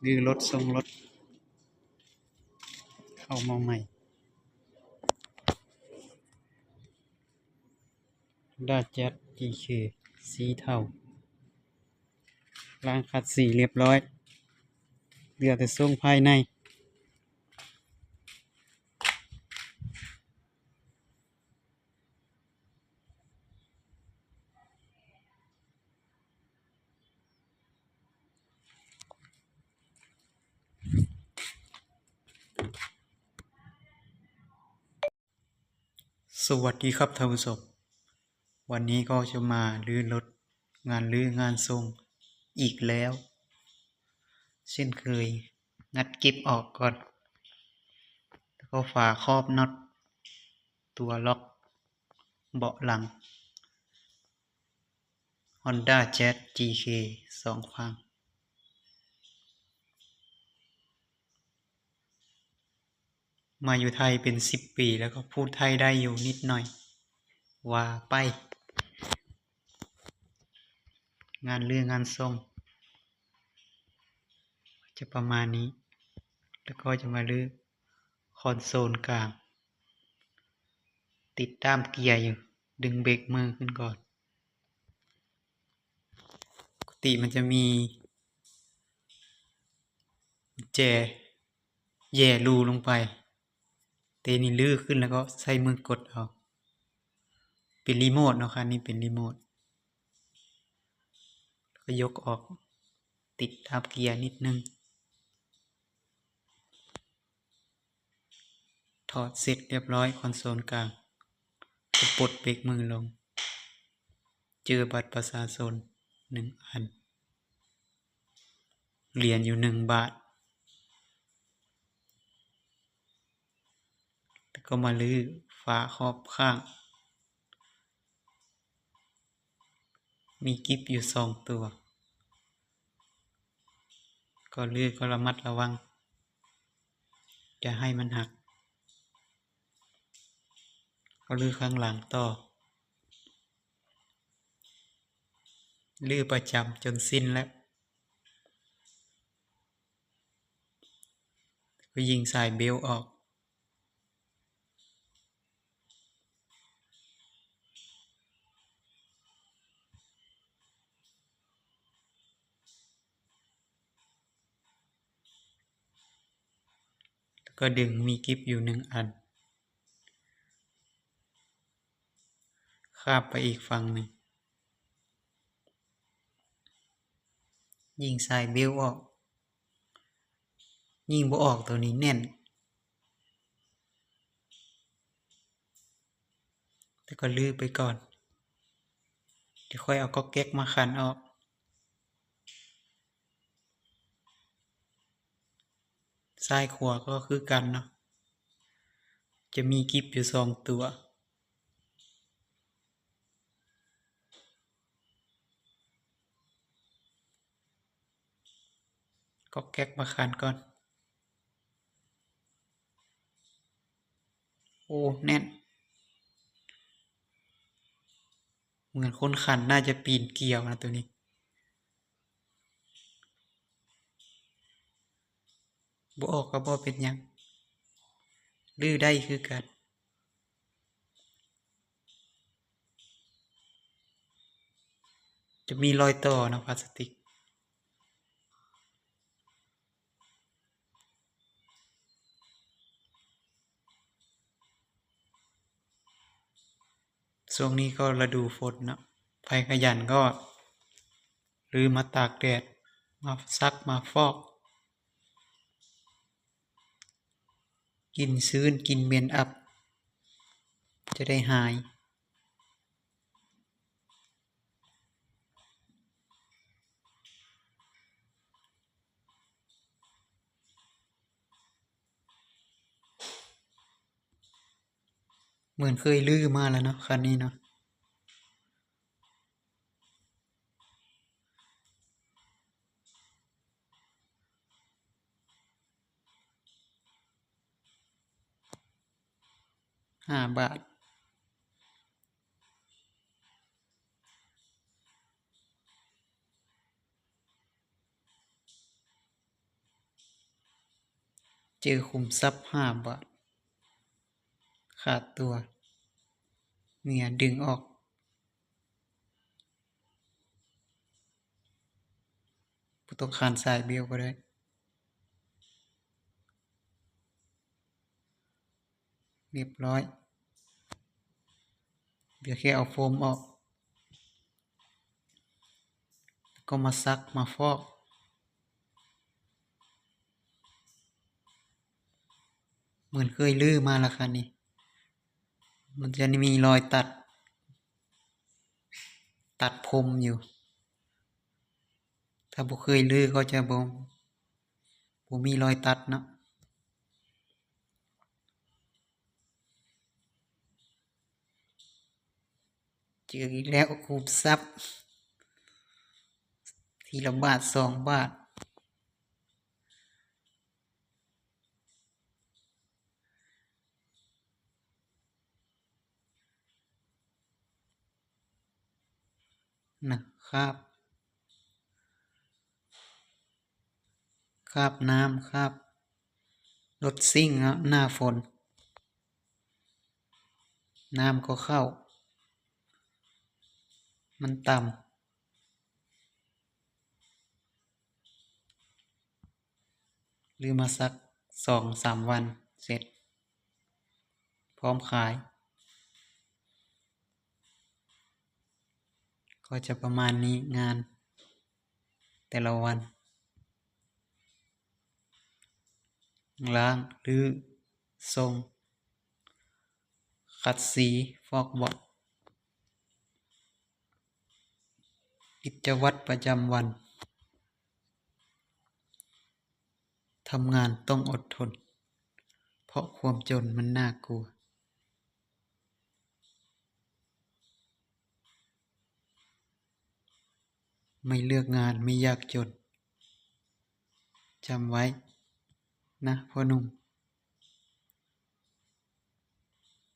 ดื้อรถทรงรถเข้ามาใหม่ด้าจัด GK สีเทาล้างขัดสีเรียบร้อยเหลือแต่ทรงภายในสวัสดีครับท่านผู้ชมวันนี้ก็จะมารื้อรถงานทรงอีกแล้วเช่นเคยงัดกิ๊บออกก่อนแล้วก็ฝาครอบน็อตตัวล็อกเบาะหลัง Honda Jazz GK 2ฝั่งมาอยู่ไทยเป็น10 ปีแล้วก็พูดไทยได้อยู่นิดหน่อยว่าไปงานทรงจะประมาณนี้แล้วก็จะมาลื้อคอนโซลกลางติดตามเกียร์อยู่ดึงเบรกมือขึ้นก่อนปกติมันจะมีแจแย่รูลงไปเตนี่ลื้อขึ้นแล้วก็ใช้มือกดเอาเป็นรีโมทเนาะค่ะนี่เป็นรีโมทก็ยกออกติดตามเกียร์นิดนึงถอดเสร็จเรียบร้อยคอนโซลกลางก็ปลดเบรกมือลงเจอบัตรประชาชน1 อันเหรียญอยู่1 บาทแล้วก็มาลื้อฝาครอบข้างมีกิ๊บอยู่2 ตัวก็ลื้อก็ระมัดระวังอย่าให้มันหักก็ลื้อข้างหลังต่อลื้อประจำจนสิ้นแล้วก็ยิงสายเบลออกแล้วก็ดึงมีกิ๊บอยู่1 อันข้ามไปอีกฝั่งหนึ่งยิงสายเบลออกยิงบ่ออกตัวนี้แน่นแต่ก็ลื้อไปก่อนเดี๋ยวค่อยเอาก๊อกแก๊กมาขันออกซ้ายขวาก็คือกันเนาะจะมีกิ๊บอยู่2 ตัวก๊อกแก๊กมาขันก่อนโอ้แน่นเหมือนคนขันน่าจะปีนเกลียวนะตัวนี้บ่ออกก็บ่เป็นหยังลื้อได้คือกันจะมีรอยต่อนะพลาสติกช่วงนี้ก็ฤดูฝนนะใครขยันก็ลื้อมาตากแดดมาซักมาฟอกกินชื้นกินเมนอัพจะได้หายเหมือนเคยลื้อมาแล้วเนาะคันนี้เนาะ5 บาท เจอคุมทรัพย์5 บาทขาดตัวเมียดึงออกผู้ต้องการสายเบี้ยวก็ได้เรียบร้อยเดี๋ยวแค่เอาโฟมออกก็มาซักมาฟอกเหมือนเคยลื้อมาแล้วค่ะนี่มันจะมีรอยตัดพรมอยู่ถ้าบ่เคยลื้อก็จะบ่มีรอยตัดเนาะเจออีกแล้วคุมทรัพย์ทีละบาท2 บาทนะครับคราบน้ำคราบรถซิ่งหน้าฝนน้ำก็เข้ามันต่ำหรือมาสัก2-3 วันเสร็จพร้อมขายก็จะประมาณนี้งานแต่ละวันล้างหรือทรงขัดสีฟอกเบาะกิจวัตรประจำวันทำงานต้องอดทนเพราะความจนมันน่ากลัวไม่เลือกงานไม่ยากจนจำไว้นะพ่อหนุ่ม